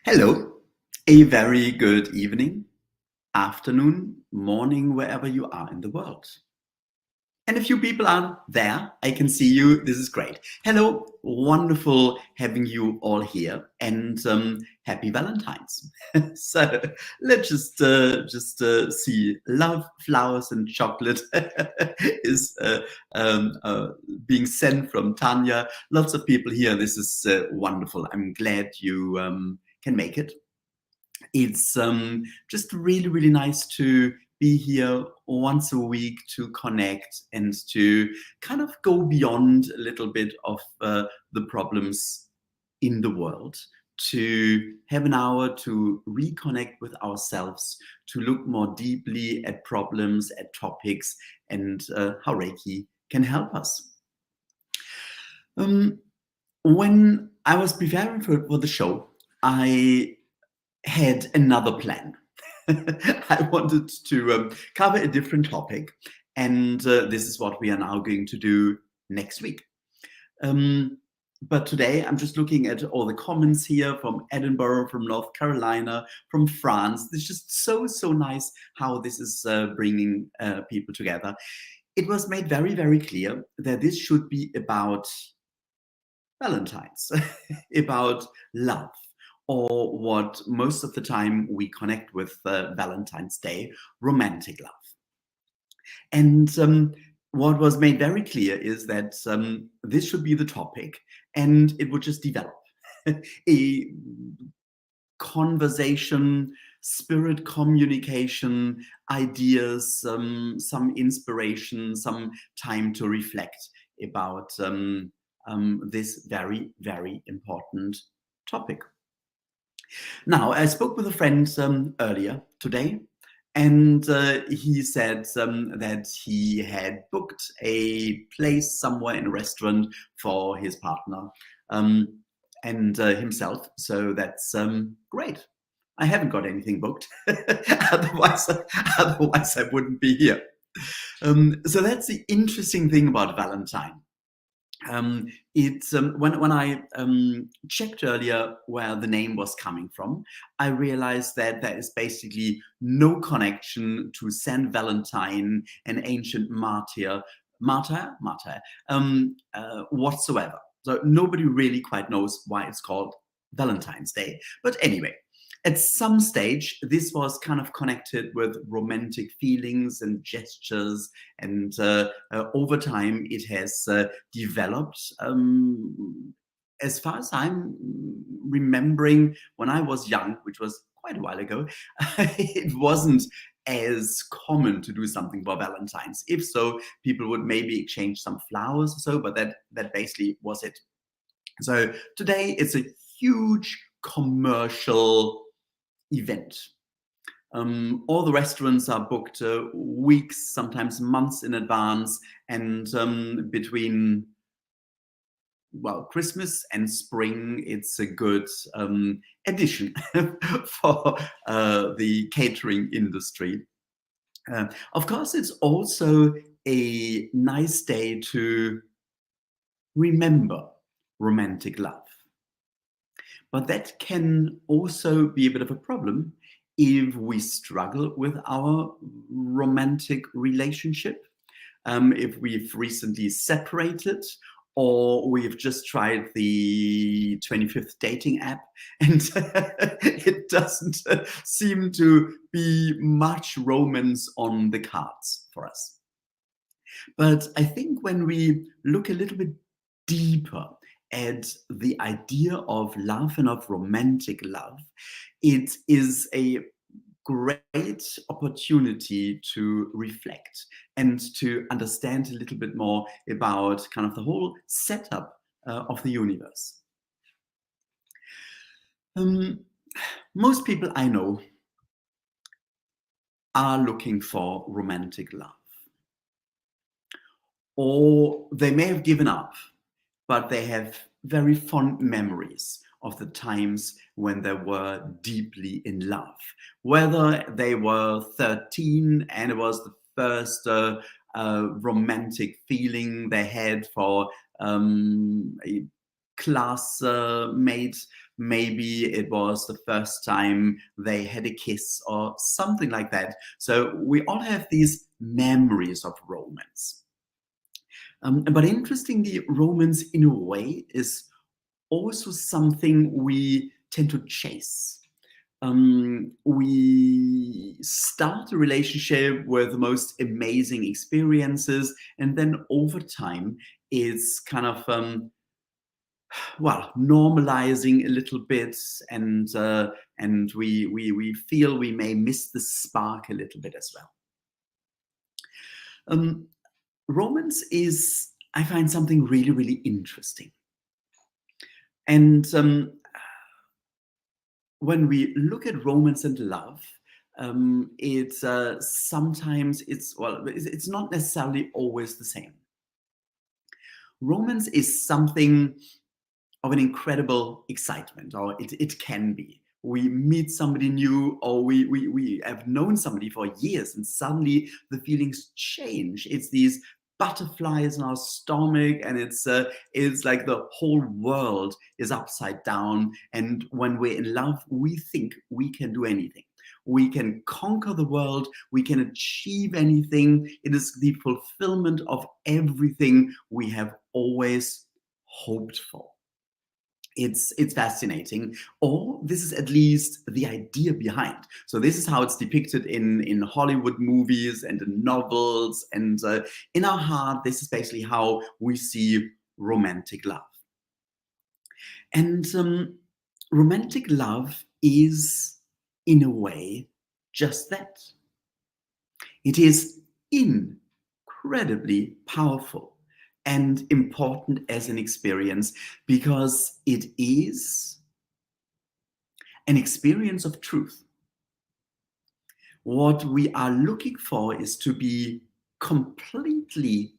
Hello, a very good evening, afternoon, morning, wherever you are in the world. And a few people are there. I can see you. This is great. Hello, wonderful having you all here, and happy Valentine's. So let's just see. Love, flowers, and chocolate is being sent from Tanya. Lots of people here. This is wonderful. I'm glad you can make it. It's just really nice to be here once a week to connect and to kind of go beyond a little bit of the problems in the world, to have an hour to reconnect with ourselves, to look more deeply at problems, at topics, and how Reiki can help us. When I was preparing for the show, I had another plan. I wanted to cover a different topic, and this is what we are now going to do next week. But today I'm just looking at all the comments here from Edinburgh, from North Carolina, from France. It's just so nice how this is bringing people together. It was made very clear that this should be about Valentine's, about love, or what most of the time we connect with Valentine's Day, romantic love. And what was made very clear is that this should be the topic, and it would just develop a conversation, spirit communication, ideas, some inspiration, some time to reflect about this very important topic. Now, I spoke with a friend earlier today, and he said that he had booked a place somewhere in a restaurant for his partner and himself. So that's great. I haven't got anything booked. otherwise I wouldn't be here. So that's the interesting thing about Valentine. It's when I checked earlier where the name was coming from, I realized that there is basically no connection to Saint Valentine, an ancient martyr whatsoever. So nobody really quite knows why it's called Valentine's Day. But anyway, at some stage, this was kind of connected with romantic feelings and gestures, and over time it has developed. As far as I'm remembering, when I was young, which was quite a while ago, it wasn't as common to do something for Valentine's. If so, people would maybe exchange some flowers or so, but that basically was it. So today it's a huge commercial event. All the restaurants are booked weeks, sometimes months in advance, and between Christmas and spring, it's a good addition for the catering industry. Of course, it's also a nice day to remember romantic love. But that can also be a bit of a problem if we struggle with our romantic relationship, if we've recently separated, or we've just tried the 25th dating app and it doesn't seem to be much romance on the cards for us. But I think when we look a little bit deeper at the idea of love and of romantic love, it is a great opportunity to reflect and to understand a little bit more about kind of the whole setup of the universe. Most people I know are looking for romantic love, or they may have given up, but they have very fond memories of the times when they were deeply in love. Whether they were 13 and it was the first romantic feeling they had for a classmate. Maybe it was the first time they had a kiss or something like that. So we all have these memories of romance. But interestingly, romance in a way is also something we tend to chase. We start a relationship with the most amazing experiences, and then over time, it's kind of normalizing a little bit, and we feel we may miss the spark a little bit as well. Romance is, I find, something really, really interesting. And when we look at romance and love, it's sometimes it's not necessarily always the same. Romance is something of an incredible excitement, or it can be. We meet somebody new, or we have known somebody for years, and suddenly the feelings change. It's these butterflies in our stomach, and it's like the whole world is upside down. And when we're in love, we think we can do anything. We can conquer the world. We can achieve anything. It is the fulfillment of everything we have always hoped for. It's fascinating, or this is at least the idea behind. So this is how it's depicted in Hollywood movies and in novels, and in our heart, this is basically how we see romantic love. And romantic love is, in a way, just that. It is incredibly powerful and important as an experience, because it is an experience of truth. What we are looking for is to be completely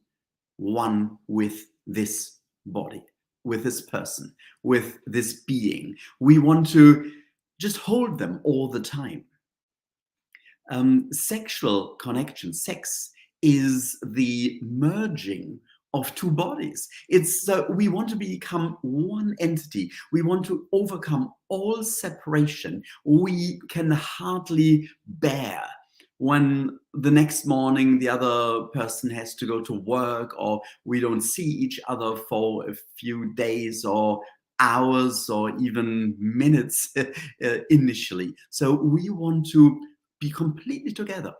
one with this body, with this person, with this being. We want to just hold them all the time. Sexual connection, sex, is the merging of two bodies. It's we want to become one entity. We want to overcome all separation. We can hardly bear when the next morning the other person has to go to work, or we don't see each other for a few days or hours or even minutes initially. So we want to be completely together.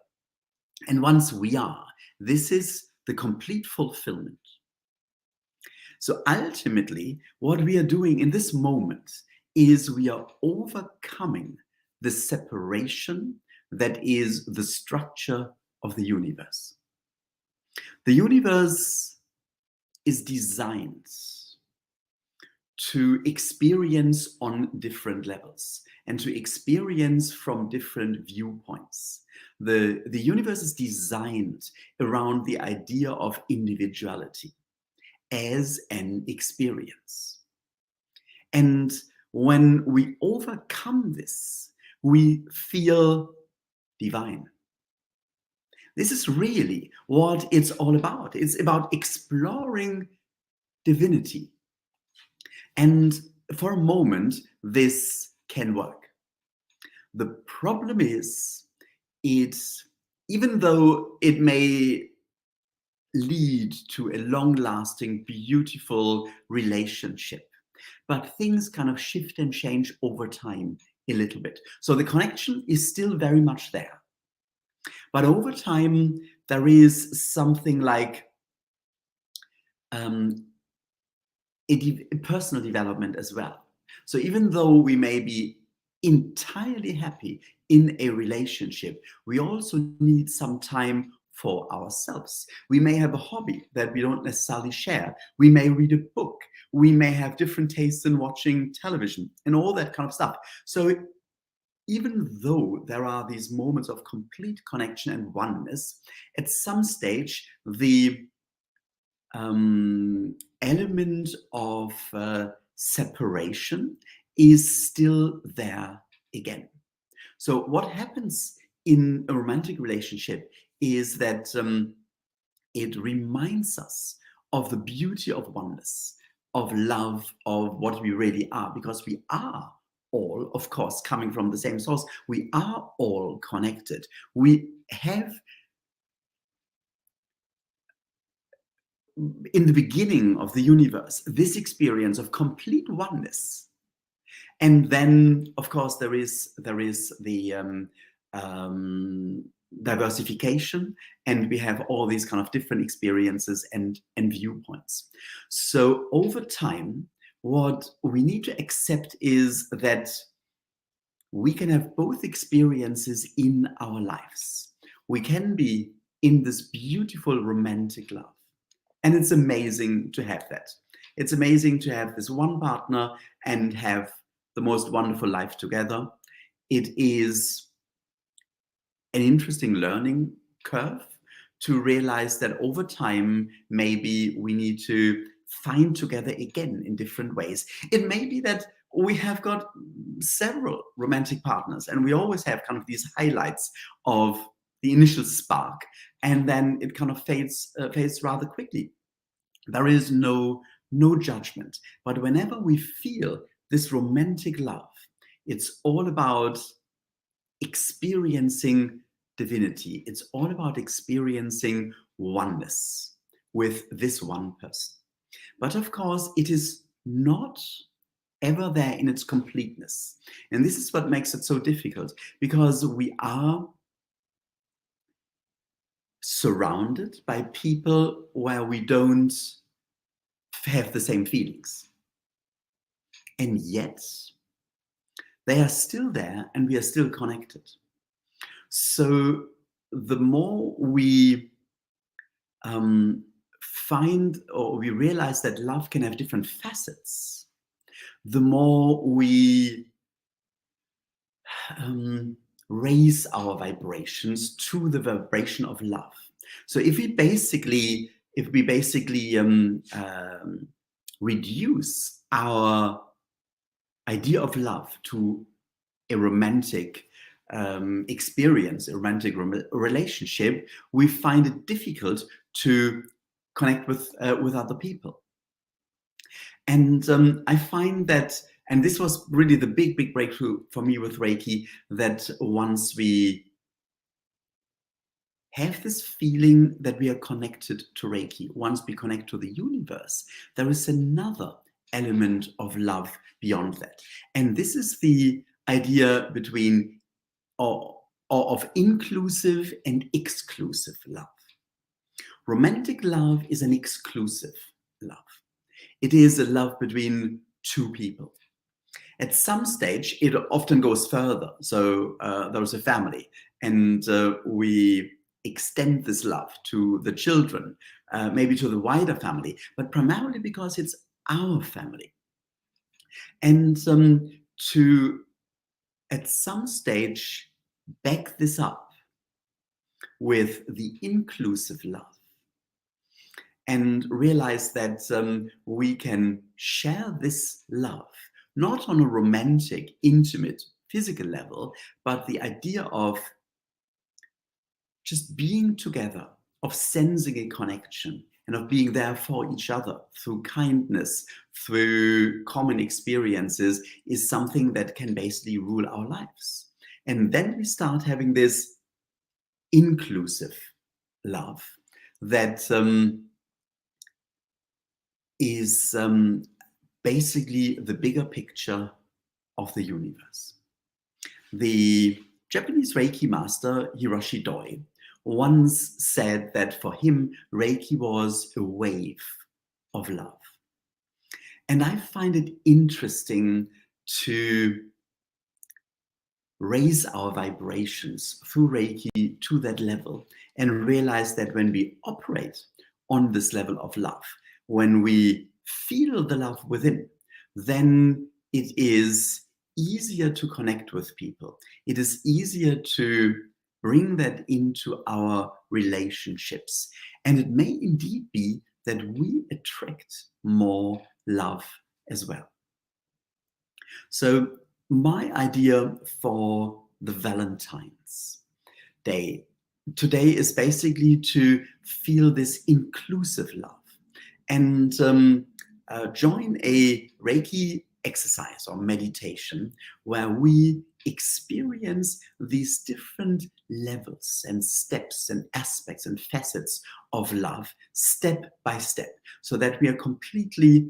And once we are, this is the complete fulfillment. So ultimately, what we are doing in this moment is we are overcoming the separation that is the structure of the universe. The universe is designed to experience on different levels and to experience from different viewpoints. The universe is designed around the idea of individuality as an experience. And when we overcome this, we feel divine. This is really what it's all about. It's about exploring divinity. And for a moment, this can work. The problem is, even though it may lead to a long-lasting, beautiful relationship, but things kind of shift and change over time a little bit. So the connection is still very much there. But over time, there is something like a personal development as well. So even though we may be entirely happy in a relationship, we also need some time for ourselves. We may have a hobby that we don't necessarily share. We may read a book. We may have different tastes in watching television and all that kind of stuff. So even though there are these moments of complete connection and oneness, at some stage, the element of separation is still there again. So what happens in a romantic relationship is that it reminds us of the beauty of oneness, of love of what we really are, because we are all, of course, coming from the same source. We are all connected. We have, in the beginning of the universe, this experience of complete oneness. And then, of course, there is the diversification, and we have all these kind of different experiences and viewpoints. So over time, what we need to accept is that we can have both experiences in our lives. We can be in this beautiful romantic love, and it's amazing to have that. It's amazing to have this one partner and have the most wonderful life together. It is an interesting learning curve to realize that over time, maybe we need to find together again in different ways. It may be that we have got several romantic partners and we always have kind of these highlights of the initial spark, and then it kind of fades rather quickly. There is no judgment. But whenever we feel this romantic love, it's all about experiencing divinity. It's all about experiencing oneness with this one person. But of course, it is not ever there in its completeness. And this is what makes it so difficult, because we are surrounded by people where we don't have the same feelings. And yet, they are still there and we are still connected. So the more we find or we realize that love can have different facets, the more we raise our vibrations to the vibration of love. So if we basically reduce our idea of love to a romantic experience, a romantic relationship, we find it difficult to connect with other people. And I find that, and this was really the big breakthrough for me with Reiki, that once we have this feeling that we are connected to Reiki, once we connect to the universe, there is another element of love beyond that. And this is the idea between or of inclusive and exclusive love. Romantic love is an exclusive love. It is a love between two people. At some stage, it often goes further. So there's a family, and we extend this love to the children, maybe to the wider family, but primarily because it's our family. And to, at some stage, back this up with the inclusive love and realize that we can share this love, not on a romantic, intimate, physical level, but the idea of just being together, of sensing a connection, and of being there for each other through kindness, through common experiences, is something that can basically rule our lives. And then we start having this inclusive love that is basically the bigger picture of the universe. The Japanese Reiki master Hiroshi Doi once said that for him, Reiki was a wave of love. And I find it interesting to raise our vibrations through Reiki to that level and realize that when we operate on this level of love, when we feel the love within, then it is easier to connect with people. It is easier to bring that into our relationships. And it may indeed be that we attract more love as well. So my idea for the Valentine's Day today is basically to feel this inclusive love. And join a Reiki exercise or meditation where we experience these different levels and steps and aspects and facets of love step by step, so that we are completely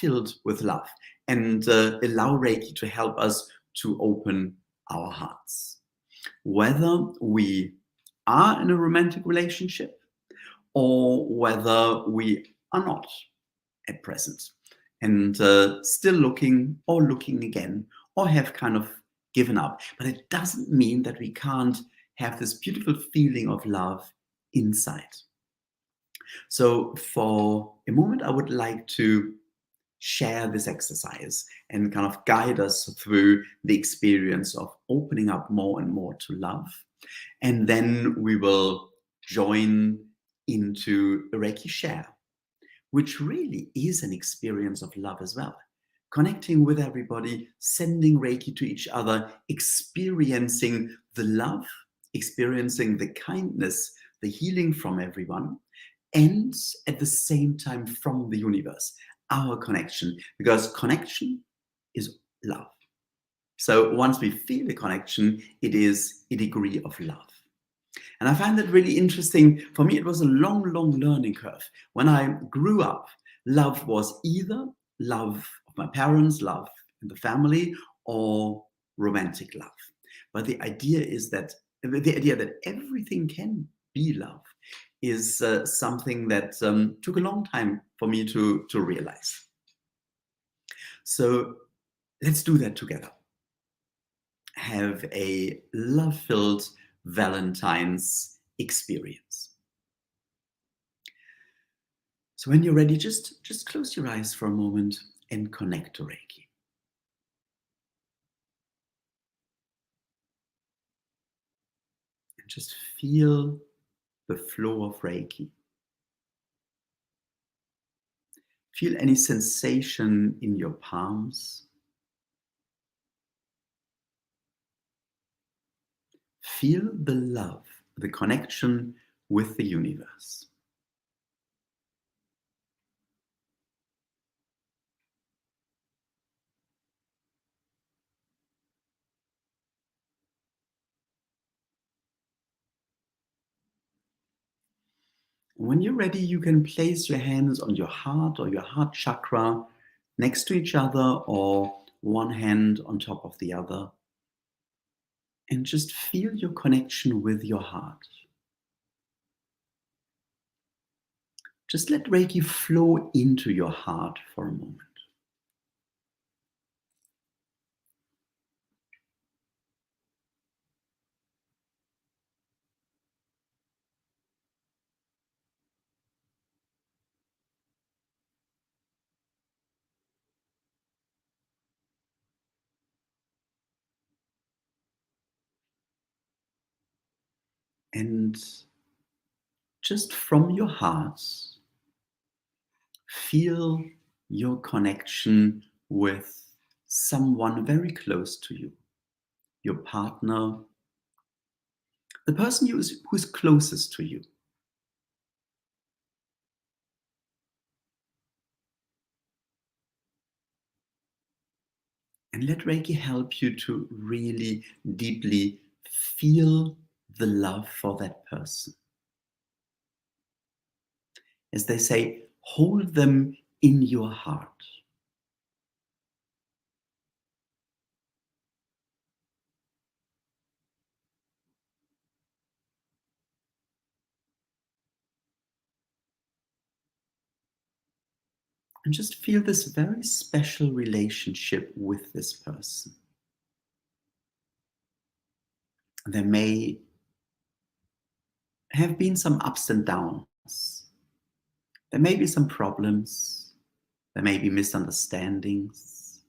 filled with love, and allow Reiki to help us to open our hearts. Whether we are in a romantic relationship or whether we are not at present, and still looking or looking again, or have kind of given up. But it doesn't mean that we can't have this beautiful feeling of love inside. So for a moment, I would like to share this exercise and kind of guide us through the experience of opening up more and more to love. And then we will join into a Reiki share, which really is an experience of love as well. Connecting with everybody, sending Reiki to each other, experiencing the love, experiencing the kindness, the healing from everyone, and at the same time from the universe, our connection, because connection is love. So once we feel a connection, it is a degree of love. And I find that really interesting. For me, it was a long, long learning curve. When I grew up, love was either love of my parents, love in the family, or romantic love. But the idea that everything can be love is something that took a long time for me to realize. So let's do that together. Have a love-filled Valentine's experience. So when you're ready, just close your eyes for a moment and connect to Reiki. And just feel the flow of Reiki. Feel any sensation in your palms. Feel the love, the connection with the universe. When you're ready, you can place your hands on your heart or your heart chakra next to each other, or one hand on top of the other. And just feel your connection with your heart. Just let Reiki flow into your heart for a moment. And just from your heart, feel your connection with someone very close to you, your partner, the person who's closest to you. And let Reiki help you to really deeply feel the love for that person. As they say, hold them in your heart. And just feel this very special relationship with this person. There may have been some ups and downs. There may be some problems. There may be misunderstandings.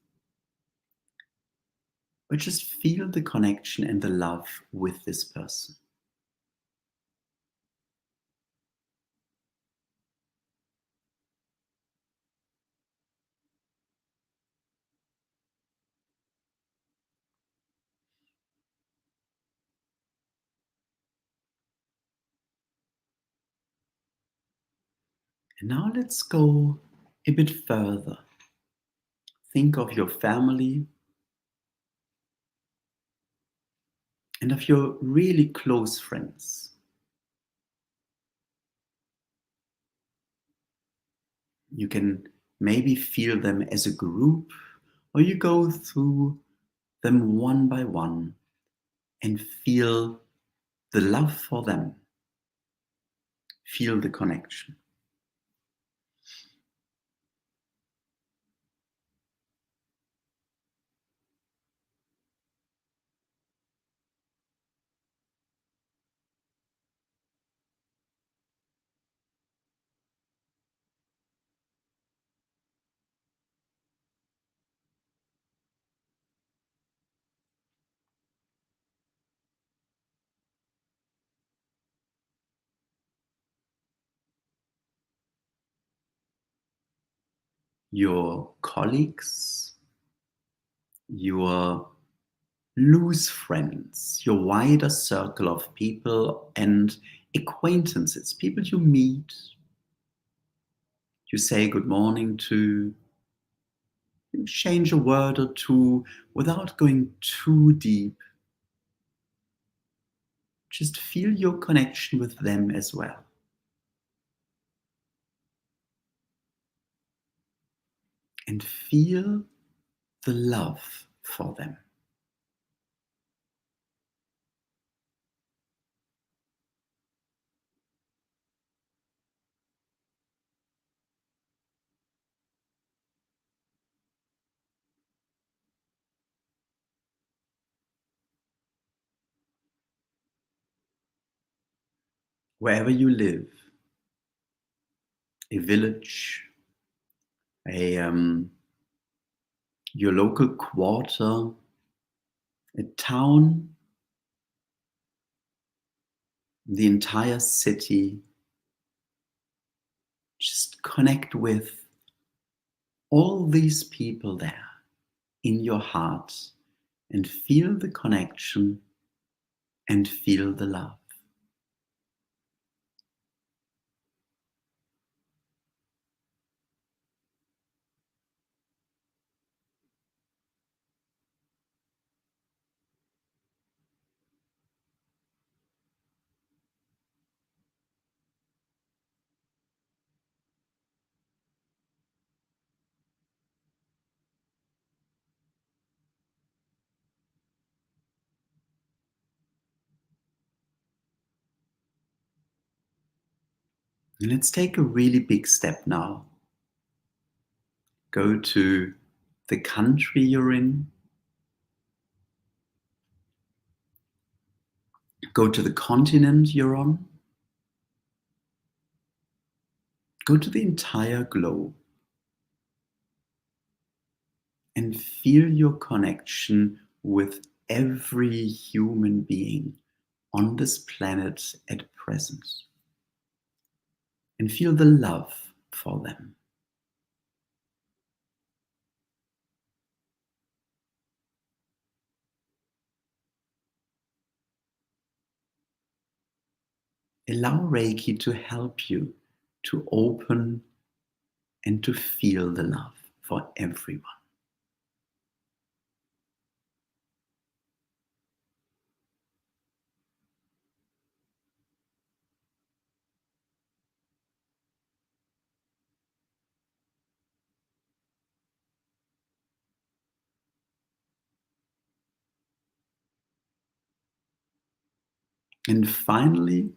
But just feel the connection and the love with this person. And now let's go a bit further. Think of your family and of your really close friends. You can maybe feel them as a group, or you go through them one by one and feel the love for them, feel the connection. Your colleagues, your loose friends, your wider circle of people and acquaintances, people you meet, you say good morning to, you change a word or two without going too deep. Just feel your connection with them as well. And feel the love for them. Wherever you live, a village, your local quarter, a town, the entire city, just connect with all these people there in your heart and feel the connection and feel the love. And let's take a really big step now. Go to the country you're in. Go to the continent you're on. Go to the entire globe and feel your connection with every human being on this planet at present. And feel the love for them. Allow Reiki to help you to open and to feel the love for everyone. And finally,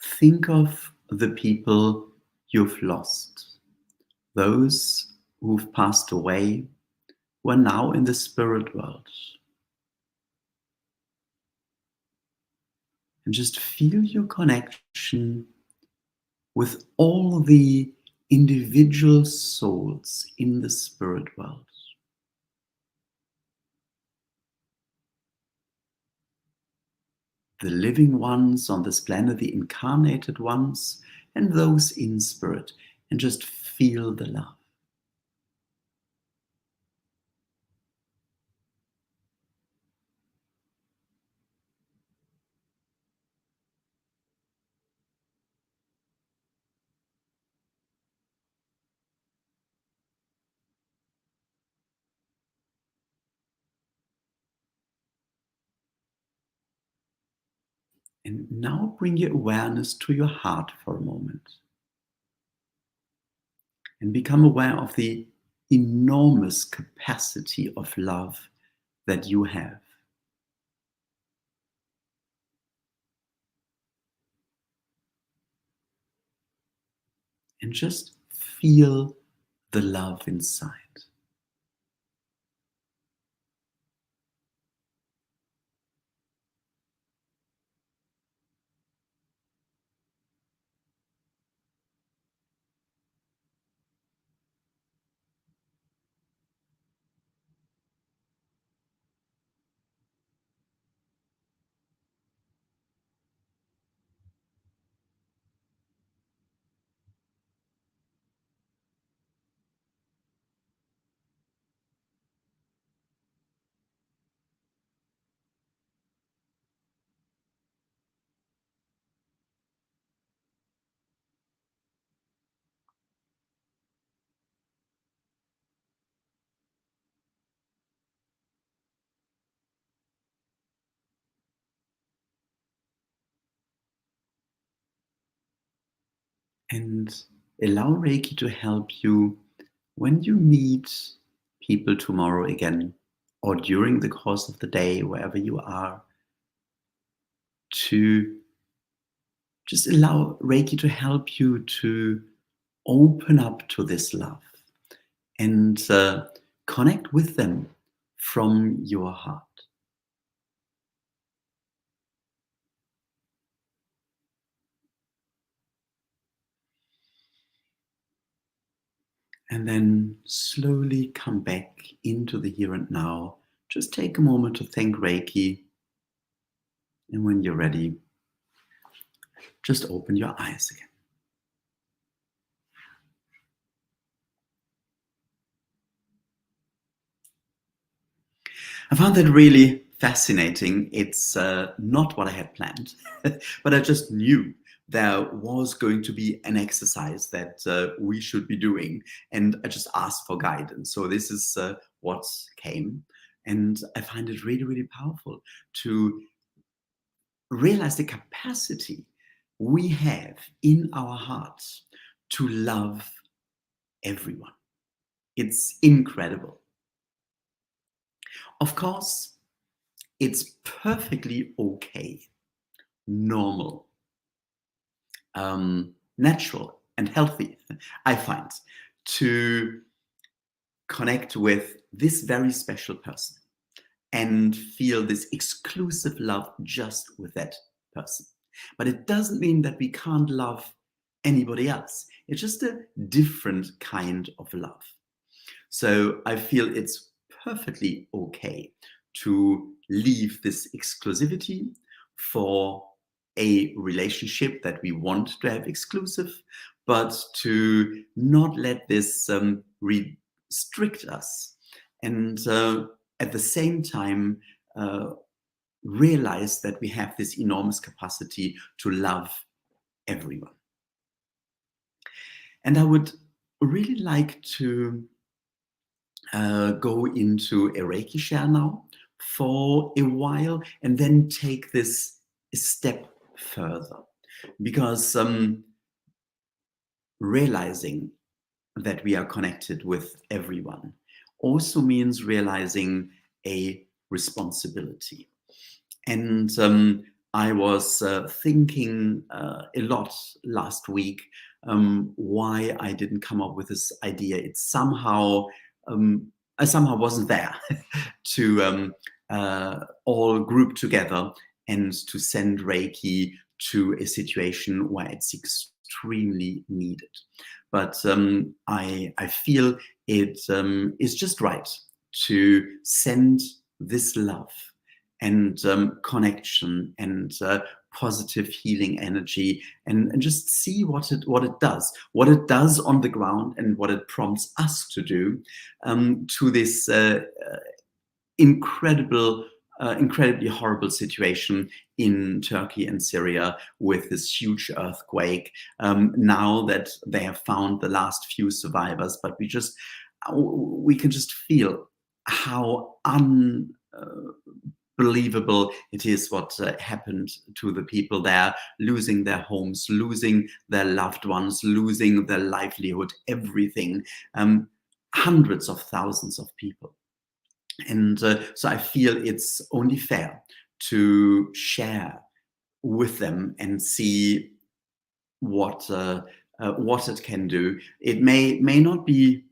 think of the people you've lost, those who've passed away, who are now in the spirit world. And just feel your connection with all the individual souls in the spirit world. The living ones on this planet, the incarnated ones, and those in spirit, and just feel the love. And now bring your awareness to your heart for a moment and become aware of the enormous capacity of love that you have. And just feel the love inside. And allow Reiki to help you when you meet people tomorrow again, or during the course of the day, wherever you are, to just allow Reiki to help you to open up to this love and connect with them from your heart. And then slowly come back into the here and now. Just take a moment to thank Reiki. And when you're ready, just open your eyes again. I found that really fascinating. It's not what I had planned, but I just knew there was going to be an exercise that we should be doing. And I just asked for guidance. So this is what came. And I find it really, really powerful to realize the capacity we have in our hearts to love everyone. It's incredible. Of course, it's perfectly okay, normal, natural, and healthy, I find, to connect with this very special person and feel this exclusive love just with that person. But it doesn't mean that we can't love anybody else. It's just a different kind of love. So I feel it's perfectly okay to leave this exclusivity for a relationship that we want to have exclusive, but to not let this restrict us. And at the same time, realize that we have this enormous capacity to love everyone. And I would really like to go into a Reiki share now for a while and then take this a step further, because realizing that we are connected with everyone also means realizing a responsibility. And I was thinking a lot last week why I didn't come up with this idea. It's somehow I somehow wasn't there to all group together and to send Reiki to a situation where it's extremely needed. But I feel it is just right to send this love and connection and positive healing energy and just see what it does on the ground and what it prompts us to do to this incredibly horrible situation in Turkey and Syria with this huge earthquake. Now that they have found the last few survivors, but we can just feel how unbelievable it is what happened to the people there, losing their homes, losing their loved ones, losing their livelihood, everything. Hundreds of thousands of people. And so I feel it's only fair to share with them and see what it can do. It may not be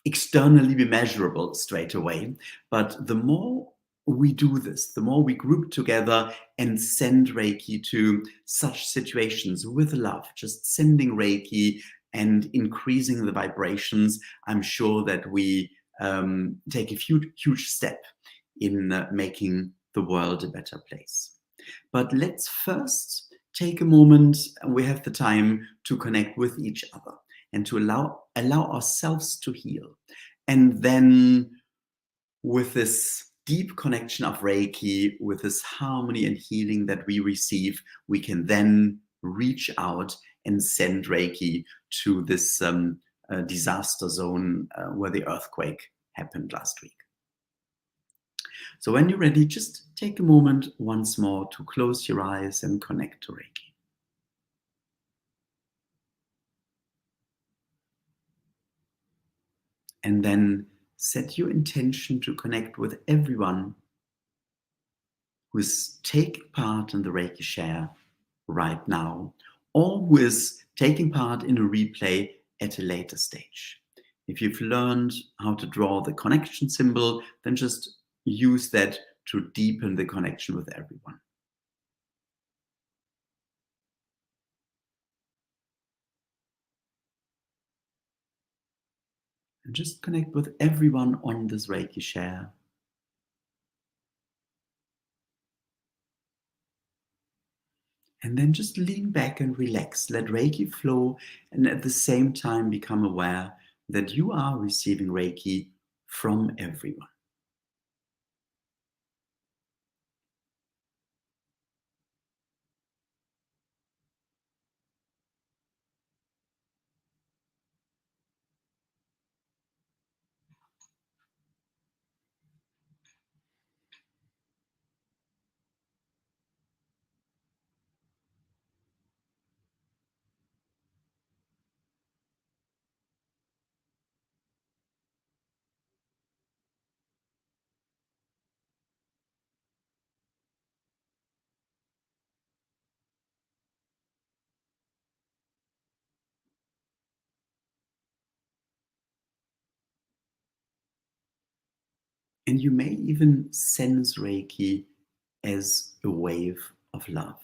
externally be measurable straight away, but the more we do this, the more we group together and send Reiki to such situations with love, just sending Reiki and increasing the vibrations, I'm sure that we take a huge step in making the world a better place. But let's first take a moment, we have the time to connect with each other and to allow ourselves to heal. And then with this deep connection of Reiki, with this harmony and healing that we receive, we can then reach out and send Reiki to this disaster zone where the earthquake happened last week. So when you're ready, just take a moment once more to close your eyes and connect to Reiki. And then set your intention to connect with everyone who is taking part in the Reiki share right now, or who is taking part in a replay at a later stage. If you've learned how to draw the connection symbol, then just use that to deepen the connection with everyone. And just connect with everyone on this Reiki share. And then just lean back and relax. Let Reiki flow, and at the same time become aware that you are receiving Reiki from everyone. And you may even sense Reiki as a wave of love.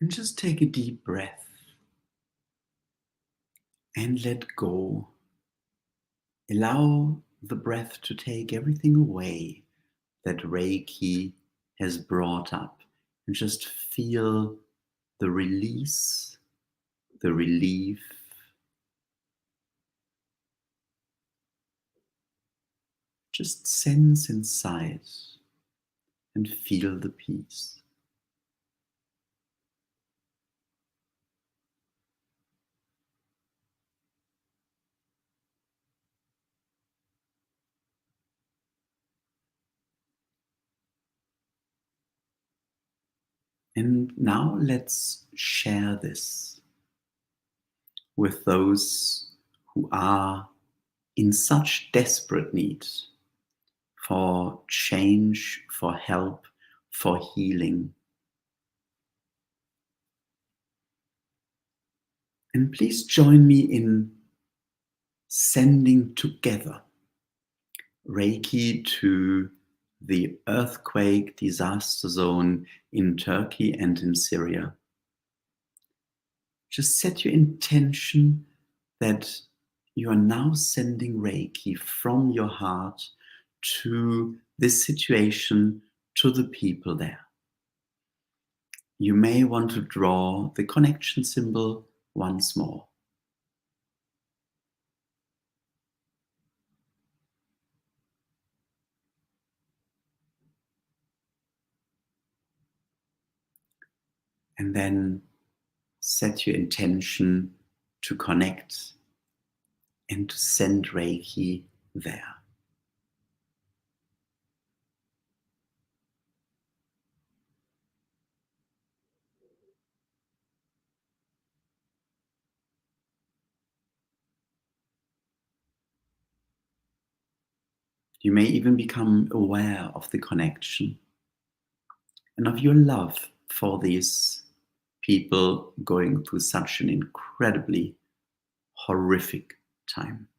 And just take a deep breath and let go. Allow the breath to take everything away that Reiki has brought up, and just feel the release, the relief. Just sense inside and feel the peace. And now let's share this with those who are in such desperate need for change, for help, for healing. And please join me in sending together Reiki to the earthquake disaster zone in Turkey and in Syria. Just set your intention that you are now sending Reiki from your heart to this situation, to the people there. You may want to draw the connection symbol once more. And then set your intention to connect and to send Reiki there. You may even become aware of the connection and of your love for these people going through such an incredibly horrific time.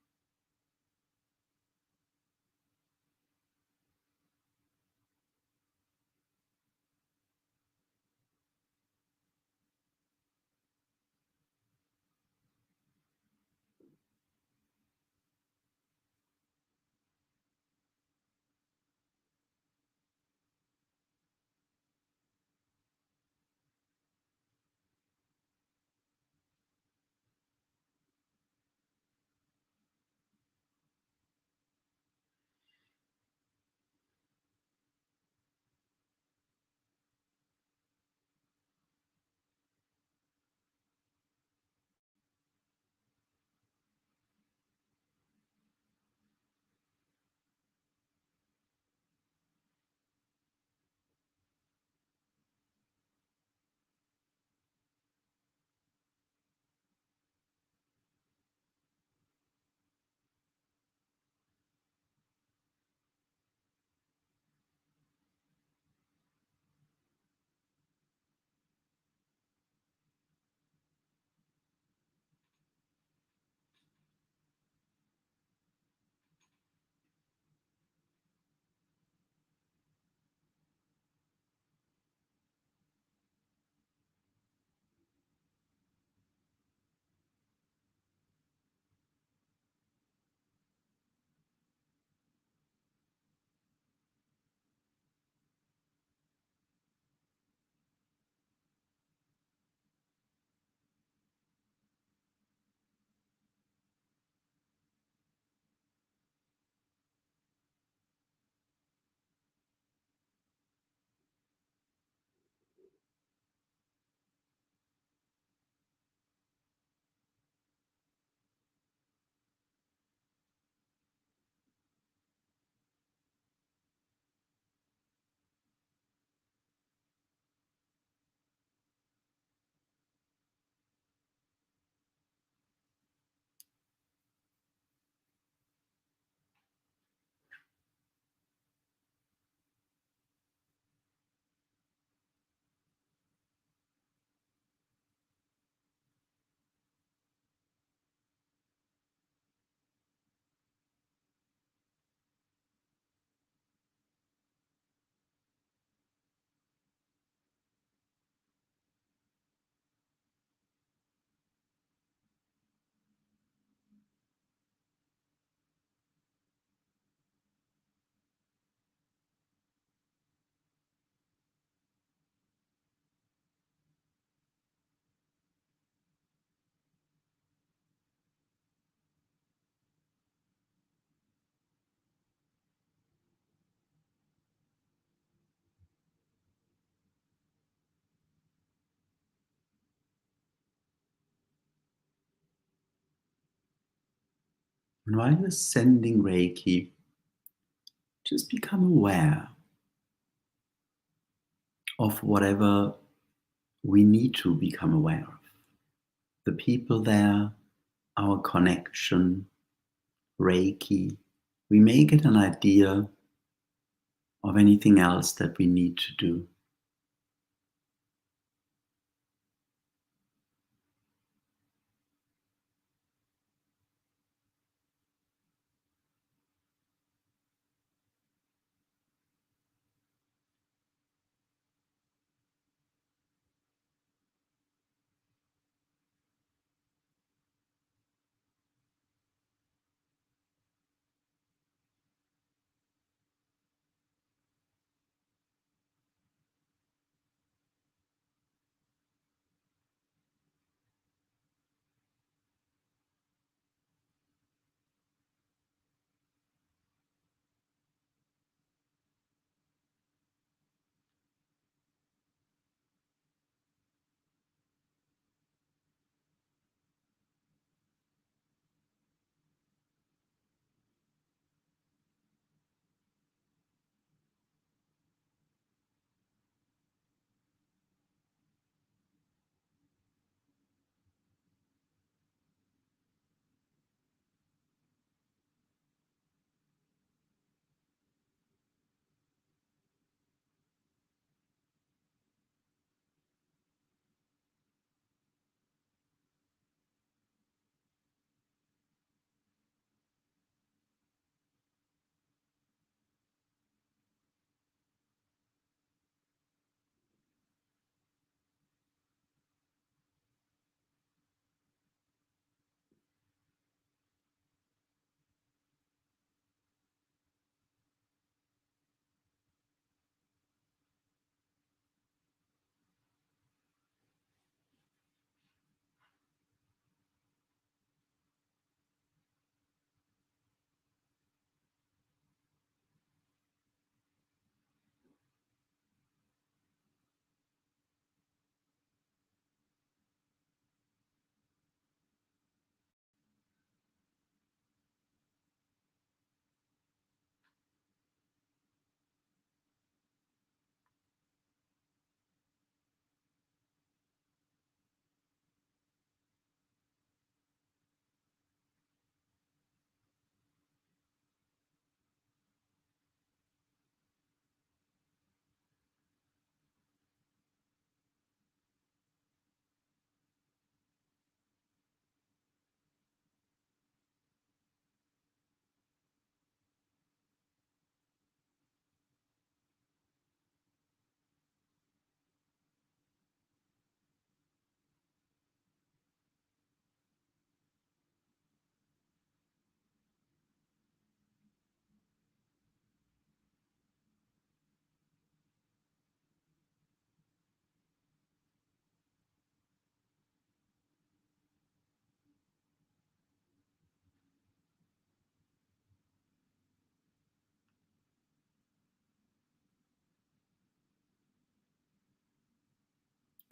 And while you're sending Reiki, just become aware of whatever we need to become aware of. The people there, our connection, Reiki. We may get an idea of anything else that we need to do.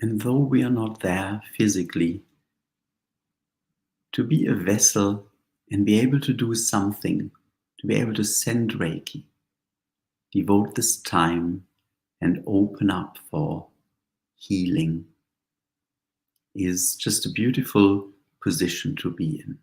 And though we are not there physically, to be a vessel and be able to do something, to be able to send Reiki, devote this time and open up for healing is just a beautiful position to be in.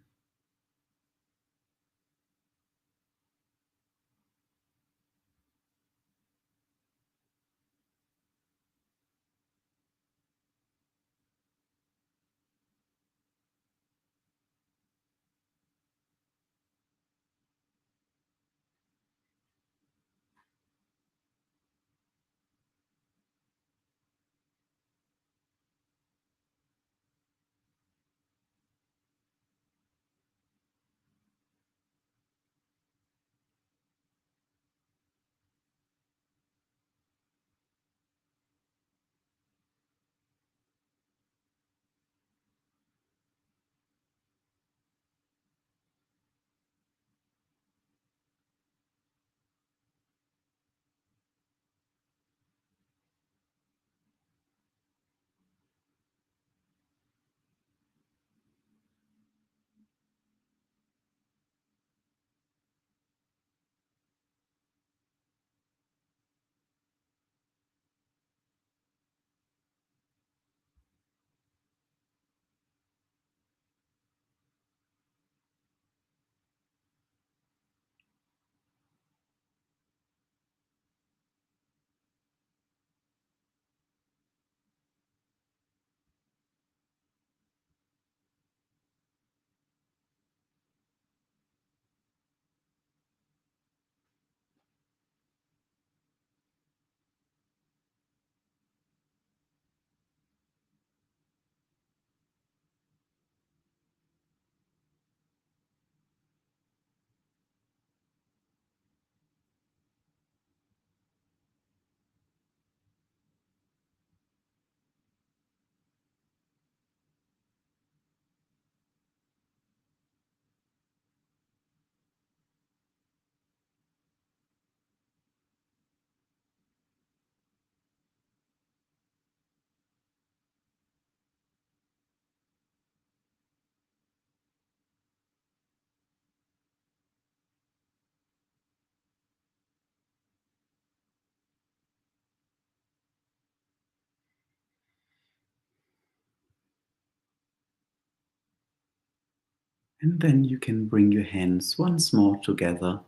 And then you can bring your hands once more together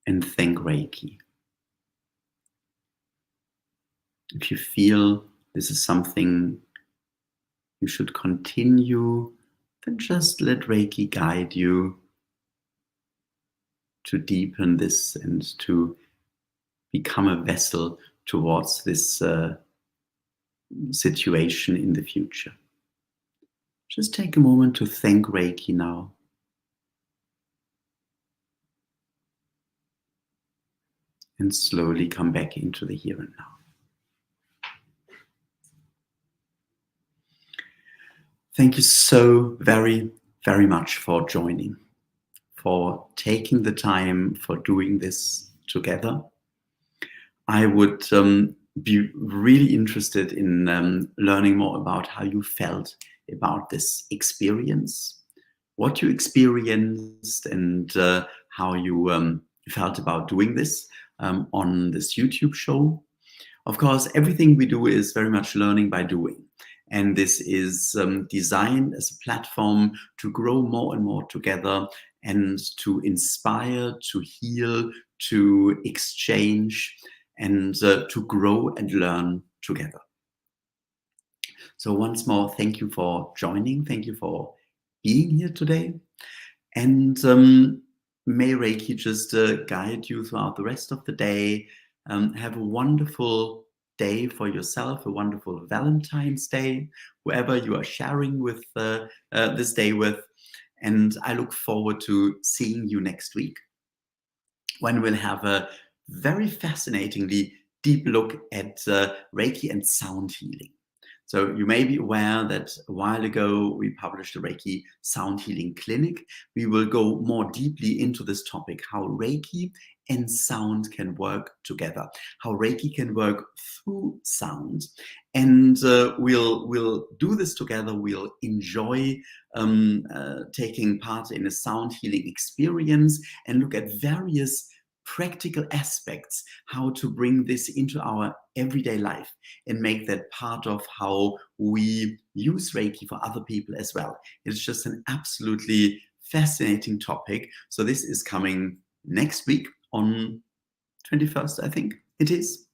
and thank Reiki. If you feel this is something you should continue, then just let Reiki guide you to deepen this and to become a vessel towards this situation in the future. Just take a moment to thank Reiki now. And slowly come back into the here and now. Thank you so very, very much for joining, for taking the time, for doing this together. I would be really interested in learning more about how you felt about this experience, what you experienced, and how you felt about doing this on this YouTube show. Of course, everything we do is very much learning by doing. And this is designed as a platform to grow more and more together and to inspire, to heal, to exchange, and to grow and learn together. So once more, thank you for joining. Thank you for being here today. And may Reiki just guide you throughout the rest of the day. Have a wonderful day for yourself, a wonderful Valentine's Day, whoever you are sharing with this day with. And I look forward to seeing you next week, when we'll have a very fascinatingly deep look at Reiki and sound healing. So you may be aware that a while ago we published a Reiki sound healing clinic. We will go more deeply into this topic, how Reiki and sound can work together, how Reiki can work through sound. And we'll do this together. We'll enjoy taking part in a sound healing experience and look at various practical aspects, how to bring this into our everyday life and make that part of how we use Reiki for other people as well. It's just an absolutely fascinating topic. So this is coming next week on 21st, I think it is.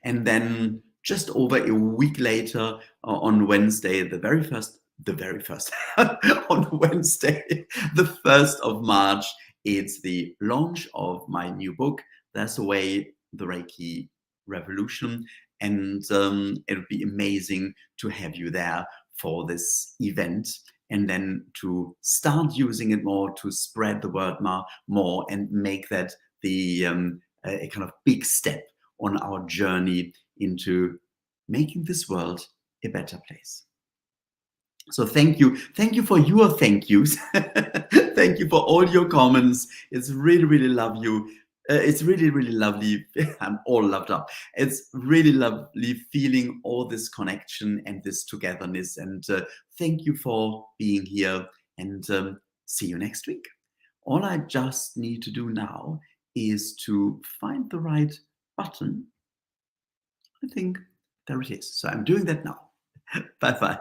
And then just over a week later, on Wednesday, the very first, on Wednesday, the 1st of March, it's the launch of my new book, There's a Way, the Reiki Revolution. And it would be amazing to have you there for this event, and then to start using it more, to spread the word more, and make that the a kind of big step on our journey into making this world a better place. So thank you for your thank yous. Thank you for all your comments. It's really, really love you. It's really, really lovely. I'm all loved up. It's really lovely feeling all this connection and this togetherness. And thank you for being here, and see you next week. All I just need to do now is to find the right button. I think there it is. So I'm doing that now. Bye-bye.